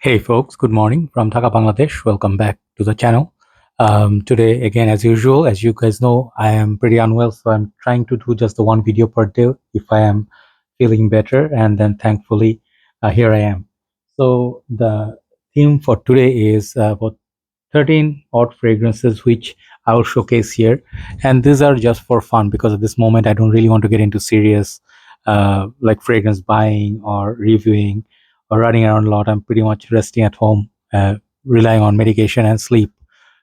Hey folks, good morning from Dhaka, Bangladesh. Welcome back to the channel. Today, again, as usual, as you guys know, I am pretty unwell, so I'm trying to do just the one video per day if I am feeling better, and then thankfully, here I am. So the theme for today is about 13 odd fragrances which I will showcase here, and these are just for fun because at this moment I don't really want to get into serious like fragrance buying or reviewing or running around a lot. I'm pretty much resting at home, relying on medication and sleep.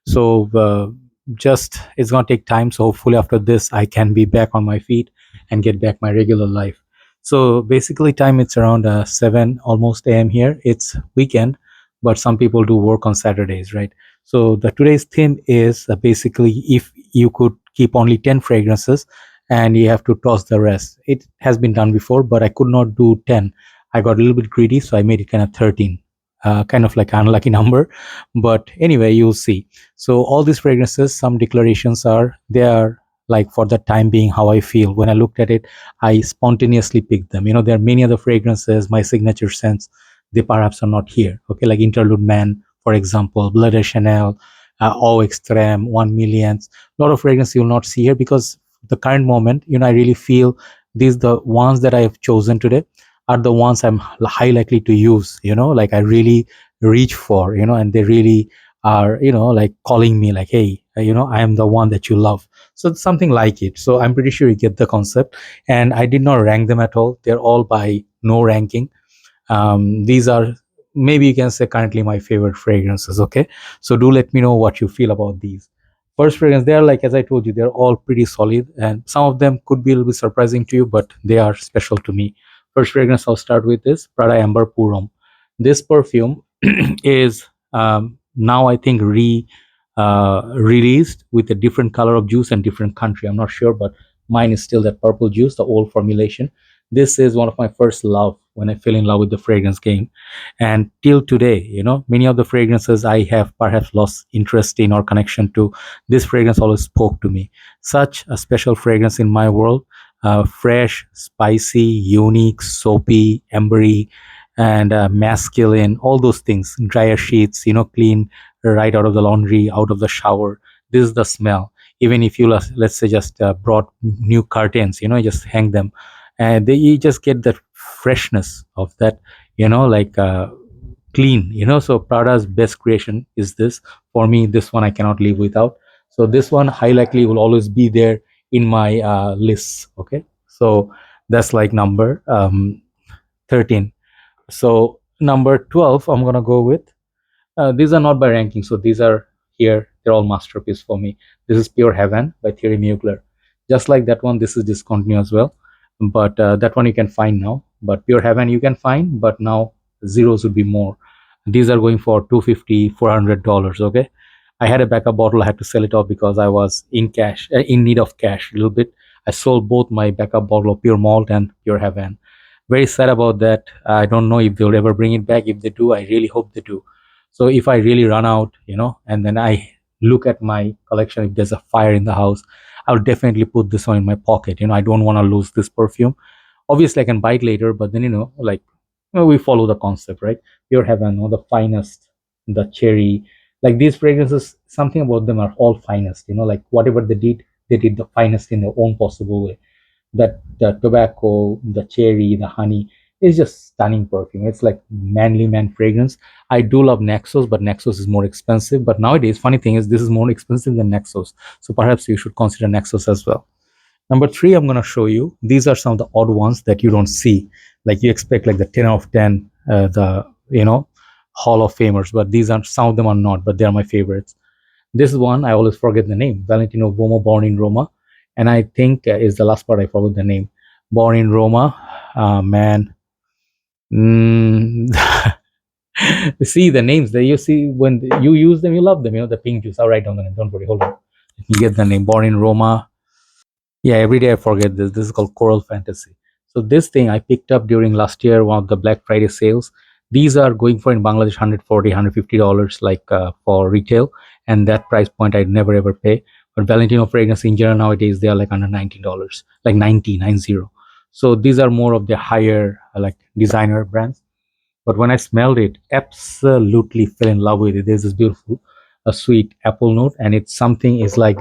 So just it's gonna take time. So hopefully after this I can be back on my feet and get back my regular life. So basically time it's around 7 almost a.m. here. It's weekend, but some people do work on Saturdays, right? So the today's theme is basically if you could keep only 10 fragrances and you have to toss the rest. It has been done before, but I could not do 10. I got a little bit greedy, so I made it kind of 13. Kind of like an unlucky number, but anyway, you'll see. So all these fragrances, some declarations are they are like for the time being how I feel. When I looked at it, I spontaneously picked them. You know, there are many other fragrances, my signature scents, they perhaps are not here. Okay, like Interlude Man, for example, Blood de Chanel, Eau Extreme, 1 Millions. A lot of fragrances you'll not see here because the current moment, you know, I really feel these the ones that I have chosen today are the ones I'm high likely to use, you know, like I really reach for, you know, and they really are, you know, like calling me like, hey, you know, I am the one that you love. So it's something like it. So I'm pretty sure you get the concept. And I did not rank them at all. They're all by no ranking. These are maybe you can say currently my favorite fragrances. Okay, so do let me know what you feel about these first fragrance. They are like, as I told you, they're all pretty solid, and some of them could be a little bit surprising to you, but they are special to me. First fragrance I'll start with is Prada Amber Purum. This perfume is now I think released with a different color of juice and different country. I'm not sure, but mine is still that purple juice, the old formulation. This is one of my first love when I fell in love with the fragrance game. And till today, you know, many of the fragrances I have perhaps lost interest in or connection to, this fragrance always spoke to me. Such a special fragrance in my world. Fresh, spicy, unique, soapy, ambery, and masculine, all those things. Dryer sheets, you know, clean right out of the laundry, out of the shower. This is the smell. Even if you, let's say, just brought new curtains, you know, just hang them, and you just get the freshness of that, you know, like clean, you know. So Prada's best creation is this. For me, this one I cannot live without. So this one high likely will always be there in my lists. Okay, so that's like number 13. So number 12 I'm gonna go with, these are not by ranking, so these are here, they're all masterpiece for me. This is Pure Heaven by Thierry Mugler. Just like that one, this is discontinued as well, but that one you can find now. But Pure Heaven you can find, but now zeros would be more. These are going for 250 $400. Okay, I had a backup bottle, I had to sell it off because I was in need of cash a little bit. I sold both my backup bottle of Pure Malt and Pure Heaven. Very sad about that. I don't know if they'll ever bring it back. If they do, I really hope they do. So if I really run out, you know, and then I look at my collection, if there's a fire in the house, I'll definitely put this one in my pocket. You know, I don't want to lose this perfume. Obviously I can buy it later, but then, you know, like, you know, we follow the concept, right? Pure Heaven, you know, the finest, the cherry, like these fragrances, something about them are all finest, you know, like whatever they did the finest in their own possible way. That the tobacco, the cherry, the honey is just stunning perfume. It's like manly man fragrance. I do love Nexus, but Nexus is more expensive. But nowadays, funny thing is this is more expensive than Nexus. So perhaps you should consider Nexus as well. Number 3, I'm gonna show you. These are some of the odd ones that you don't see. Like you expect like the 10 out of 10, the, you know, Hall of Famers, but these are, some of them are not, but they are my favorites. This one I always forget the name. Valentino Uomo, Born in Roma, and I think is the last part I forgot the name. Born in Roma, man. Mm, see the names that you see when you use them, you love them. You know, the pink juice. I'll write down the name. Don't worry, hold on. You get the name. Born in Roma. Yeah, every day I forget this. This is called Coral Fantasy. So this thing I picked up during last year, one of the Black Friday sales. These are going for in Bangladesh 140 $150 like for retail, and that price point I'd never ever pay. But Valentino fragrance in general nowadays they are like under $19, like 90. So these are more of the higher like designer brands. but when I smelled it, absolutely fell in love with it. There's this beautiful, a sweet apple note, and it's something is like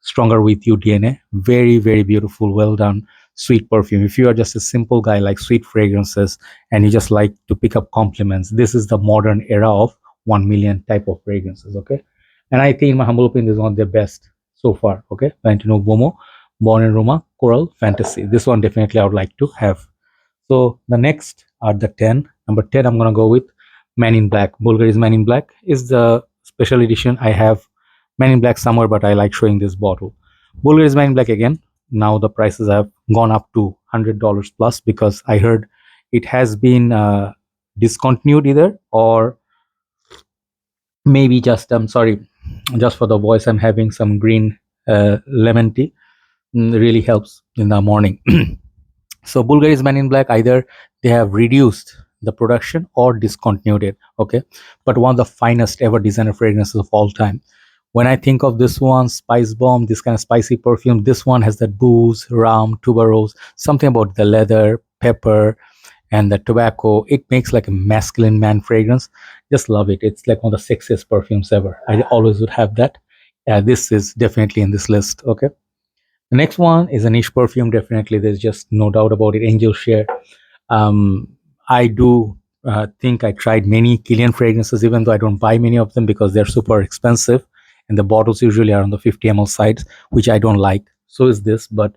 stronger with you DNA. Very very beautiful, well done, sweet perfume. If you are just a simple guy like sweet fragrances and you just like to pick up compliments, this is the modern era of 1 million type of fragrances. Okay, and I think, in my humble opinion, this is one of the best so far. Okay, Valentino Uomo, Born in Roma, Coral Fantasy. This one definitely I would like to have. So the next are the 10. Number 10, I'm gonna go with Man in Black. Bulgari's Man in Black is the special edition. I have Man in Black somewhere, but I like showing this bottle. Bulgari's Man in Black again. Now the prices have gone up to $100 plus because I heard it has been discontinued either, or maybe just, I'm sorry, just for the voice, I'm having some green lemon tea. Really helps in the morning. So Bulgari's Man in Black, either they have reduced the production or discontinued it. Okay, but one of the finest ever designer fragrances of all time. When I think of this one, Spice Bomb, this kind of spicy perfume, this one has that booze, rum, tuberose, something about the leather, pepper, and the tobacco. It makes like a masculine man fragrance. Just love it. It's like one of the sexiest perfumes ever. I always would have that. This is definitely in this list. Okay. The next one is a niche perfume. Definitely, there's just no doubt about it. Angel Share. Um, I do think I tried many Kilian fragrances, even though I don't buy many of them because they're super expensive, and the bottles usually are on the 50 ml sides, which I don't like. So is this, but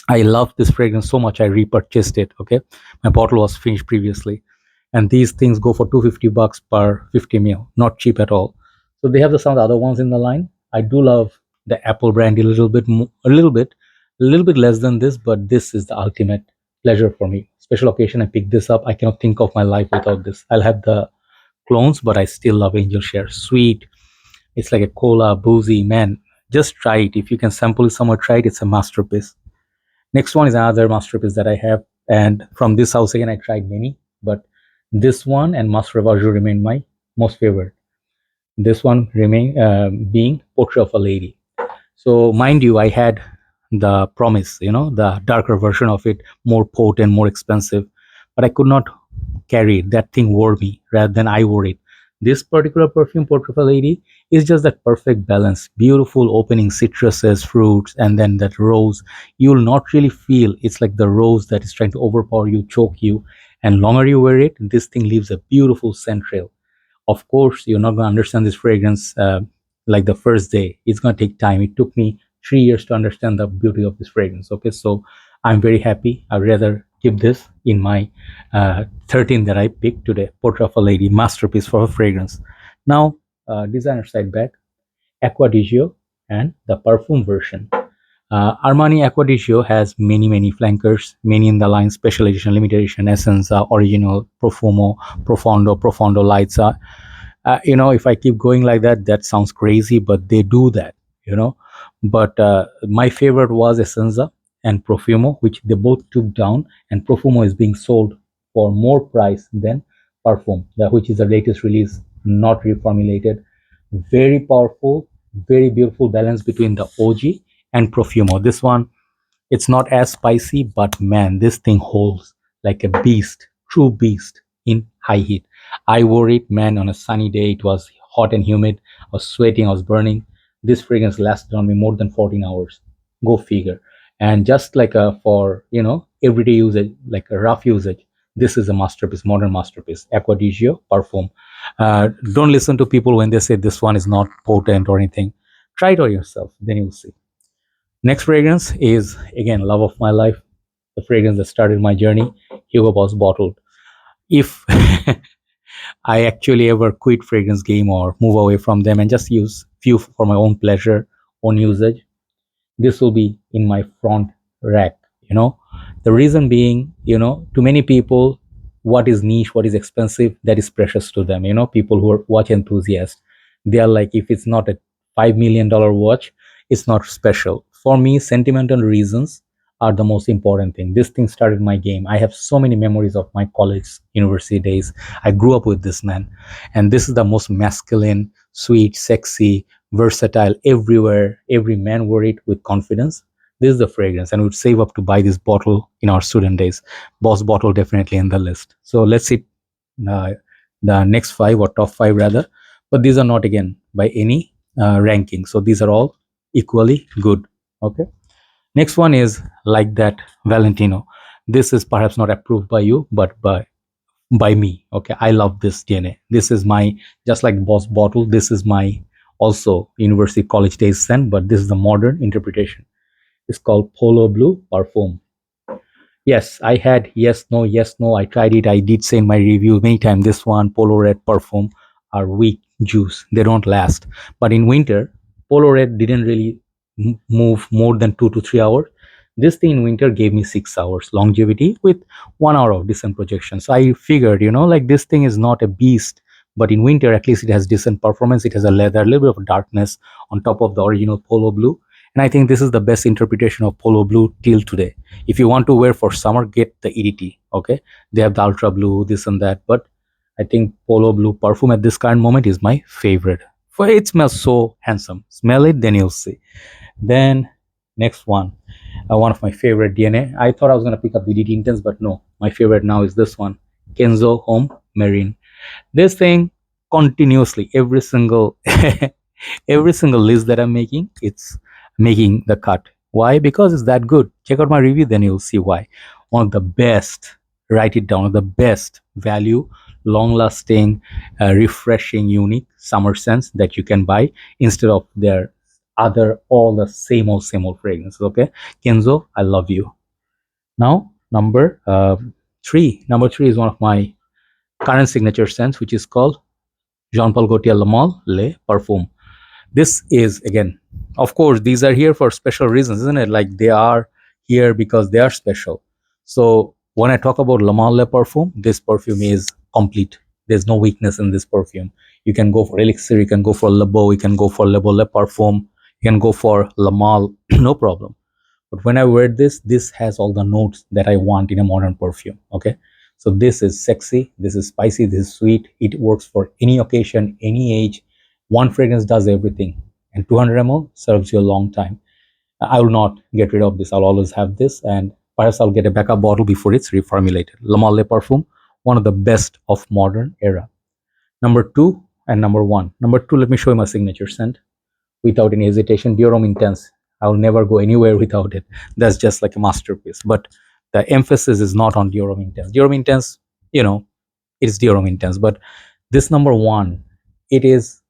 I love this fragrance so much I repurchased it. Okay, my bottle was finished previously, and these things go for 250 bucks per 50 ml, not cheap at all. So they have some of the other ones in the line. I do love the Apple brandy a little bit, a little bit less than this, but this is the ultimate pleasure for me. Special occasion, I picked this up. I cannot think of my life without this. I'll have the clones, but I still love Angel Share. Sweet. It's like a cola, boozy, man. Just try it. If you can sample it somewhere, try it. It's a masterpiece. Next one is another masterpiece that I have, and from this house again I tried many, but this one and Mas Ravage remain my most favorite. This one remain being Portrait of a Lady. So mind you, I had the Promise, the darker version of it, more potent, more expensive, but I could not carry it. That thing wore me rather than I wore it. This particular perfume, Portrait of a Lady, is just that perfect balance. Beautiful opening citruses, fruits, and then that rose. You'll not really feel it's like the rose that is trying to overpower you, choke you. And longer you wear it, this thing leaves a beautiful scent trail. Of course, you're not going to understand this fragrance like the first day. It's going to take time. It took me 3 years to understand the beauty of this fragrance. Okay, so I'm very happy. I'd rather keep this in my 13 that I picked today. Portrait of a Lady, masterpiece for a fragrance. Now, designer side bag, Acqua di Gio, and the Parfum version. Armani Acqua di Gio has many flankers, many in the line, special edition, limited edition, Essence, Original, Profumo, Profondo, Profondo Lights. If I keep going like that, that sounds crazy, but they do that, you know. But my favorite was Essenza and Profumo, which they both took down, and Profumo is being sold for more price than Parfum, which is the latest release, not reformulated. Very powerful, very beautiful balance between the OG and Profumo. This one, it's not as spicy, but man, this thing holds like a beast, true beast in high heat. I wore it, man, on a sunny day. It was hot and humid. I was sweating, I was burning. This fragrance lasted on me more than 14 hours. Go figure. And just like for everyday usage, like a rough usage, this is a masterpiece, modern masterpiece. Acqua di Gio Parfum. Don't listen to people when they say this one is not potent or anything. Try it on yourself, then you'll see. Next fragrance is again love of my life, the fragrance that started my journey, Hugo Boss Bottled. If I actually ever quit fragrance game or move away from them and just use few for my own pleasure, own usage, this will be in my front rack. The reason being, to many people, what is niche, what is expensive, that is precious to them. People who are watch enthusiasts, they are like, if it's not a $5 million watch, it's not special. For me, sentimental reasons are the most important thing. This thing started my game. I have so many memories of my college, university days. I grew up with this man, and this is the most masculine, sweet, sexy, versatile, everywhere. Every man wore it with confidence. This is the fragrance, and we'd save up to buy this bottle in our student days. Boss Bottle definitely in the list. So let's see. uh, the next five or top five rather, but these are not again by any ranking. So these are all equally good. Okay. Next one is like that Valentino. This is perhaps not approved by you, but by me. Okay, I love this DNA. This is my, just like Boss bottle. This is my also university college days scent, but this is the modern interpretation. It's called Polo Blue Parfum. Yes, I had yes, no, yes, no. I tried it. I did say in my review many times this one, Polo Red Perfume, are weak juice. They don't last. But in winter, Polo Red didn't really move more than 2 to 3 hours. This thing in winter gave me 6 hours longevity with 1 hour of decent projection. So I figured, like this thing is not a beast, but in winter at least it has decent performance. It has a leather, a little bit of darkness on top of the original Polo Blue. And I think this is the best interpretation of Polo Blue till today. If you want to wear for summer, get the EDT. Okay, they have the ultra blue, this and that, but I think Polo Blue Perfume at this current moment is my favorite. For it smells so handsome. Smell it, then you'll see. Then next one of my favorite DNA. I thought I was gonna pick up the EDT Intense, but no, my favorite now is this one, Kenzo Homme Marine. This thing continuously, every single every single list that I'm making, it's making the cut. Why? Because it's that good. Check out my review, then you'll see why. One of the best, write it down, one of the best value, long lasting, refreshing, unique summer scents that you can buy instead of their other, all the same old fragrances. Okay, Kenzo, I love you. Now, number three is one of my current signature scents, which is called Jean Paul Gaultier Le Male Le Parfum. This is again, of course, these are here for special reasons, isn't it? Like they are here because they are special. So when I talk about Le Male Le Parfum, this perfume is complete. There's no weakness in this perfume. You can go for Elixir, you can go for Le Beau, you can go for Le Beau Le Parfum, you can go for Le Male, no problem. But when I wear this has all the notes that I want in a modern perfume. Okay, so this is sexy, this is spicy, this is sweet. It works for any occasion, any age. One fragrance does everything, and 200 ml serves you a long time. I will not get rid of this. I'll always have this, and perhaps I'll get a backup bottle before it's reformulated. Le Male Le Parfum, one of the best of modern era. Number two and number one. Number two, let me show you my signature scent without any hesitation. Dior Homme Intense. I'll never go anywhere without it. That's just like a masterpiece. But the emphasis is not on Dior Homme Intense. Dior Homme Intense, it's Dior Homme Intense. But this number one, it is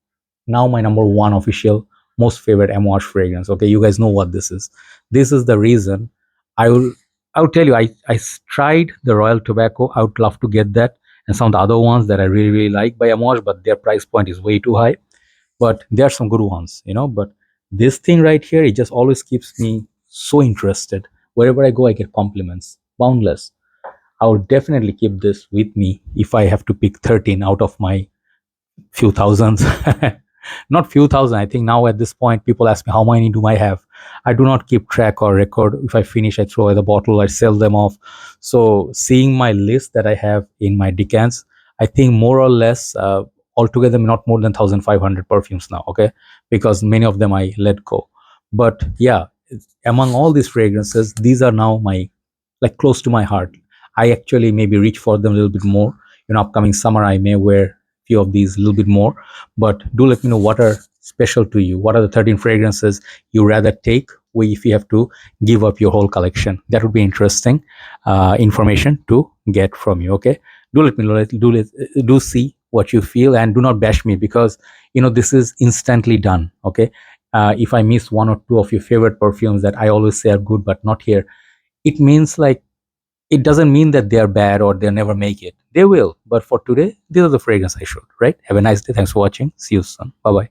now my number one official most favorite Amouage fragrance. Okay, you guys know what this is. This is the reason I will I will tell you, I tried the Royal Tobacco. I would love to get that, and some of the other ones that I really like by Amouage, but their price point is way too high. But there are some good ones. But this thing right here, it just always keeps me so interested. Wherever I go, I get compliments. Boundless. I will definitely keep this with me if I have to pick 13 out of my few thousands. Not few thousand. I think now at this point, people ask me how many do I have. I do not keep track or record. If I finish, I throw away the bottle. I sell them off. So seeing my list that I have in my decants, I think more or less altogether not more than 1,500 perfumes now. Okay, because many of them I let go. But yeah, among all these fragrances, these are now my, like, close to my heart. I actually maybe reach for them a little bit more. Upcoming summer I may wear few of these a little bit more. But do let me know what are special to you. What are the 13 fragrances you rather take if you have to give up your whole collection? That would be interesting information to get from you. Okay, do let me know. Do see what you feel, and do not bash me, because this is instantly done. Okay, if I miss one or two of your favorite perfumes that I always say are good but not here, it means, like, it doesn't mean that they're bad or they'll never make it. They will. But for today, these are the fragrance I showed, right? Have a nice day. Thanks for watching. See you soon. Bye bye.